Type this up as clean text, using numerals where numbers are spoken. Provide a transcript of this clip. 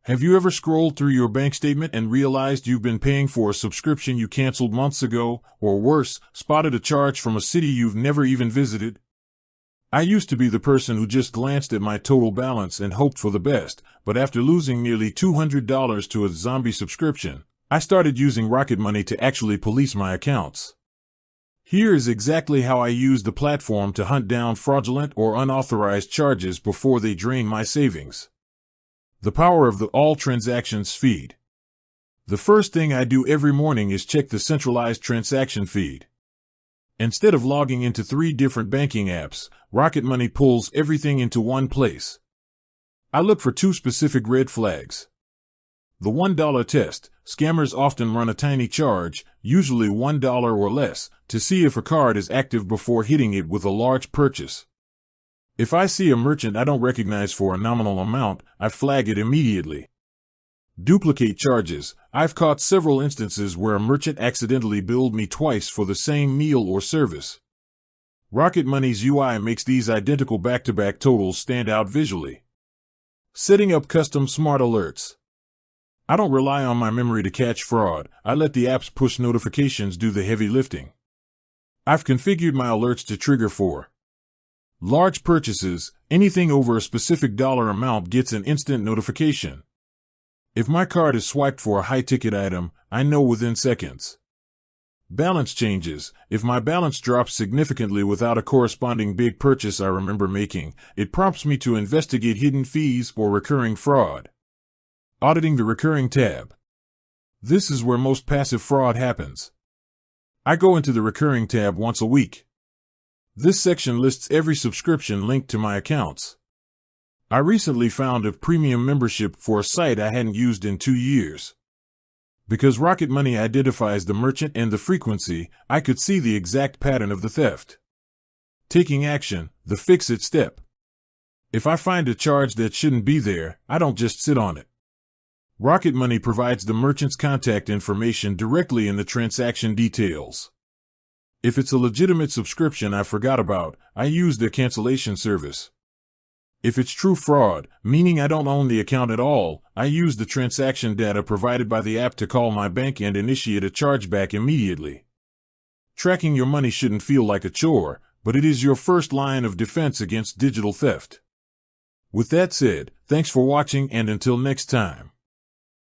Have you ever scrolled through your bank statement and realized you've been paying for a subscription you canceled months ago, or worse, spotted a charge from a city you've never even visited? I used to be the person who just glanced at my total balance and hoped for the best, but after losing nearly $200 to a zombie subscription, I started using Rocket Money to actually police my accounts. Here is exactly how I use the platform to hunt down fraudulent or unauthorized charges before they drain my savings. The power of the All Transactions feed. The first thing I do every morning is check the centralized transaction feed. Instead of logging into 3 different banking apps, Rocket Money pulls everything into one place. I look for 2 specific red flags. The $1 test. Scammers often run a tiny charge, usually $1 or less, to see if a card is active before hitting it with a large purchase. If I see a merchant I don't recognize for a nominal amount, I flag it immediately. Duplicate charges. I've caught several instances where a merchant accidentally billed me twice for the same meal or service. Rocket Money's UI makes these identical back-to-back totals stand out visually. Setting up custom smart alerts. I don't rely on my memory to catch fraud. I let the app's push notifications do the heavy lifting. I've configured my alerts to trigger for large purchases. Anything over a specific dollar amount gets an instant notification. If my card is swiped for a high-ticket item, I know within seconds. Balance changes. If my balance drops significantly without a corresponding big purchase I remember making, it prompts me to investigate hidden fees or recurring fraud. Auditing the recurring tab. This is where most passive fraud happens. I go into the recurring tab once a week. This section lists every subscription linked to my accounts. I recently found a premium membership for a site I hadn't used in 2 years. Because Rocket Money identifies the merchant and the frequency, I could see the exact pattern of the theft. Taking action, the fix-it step. If I find a charge that shouldn't be there, I don't just sit on it. Rocket Money provides the merchant's contact information directly in the transaction details. If it's a legitimate subscription I forgot about, I use their cancellation service. If it's true fraud, meaning I don't own the account at all, I use the transaction data provided by the app to call my bank and initiate a chargeback immediately. Tracking your money shouldn't feel like a chore, but it is your first line of defense against digital theft. With that said, thanks for watching, and until next time.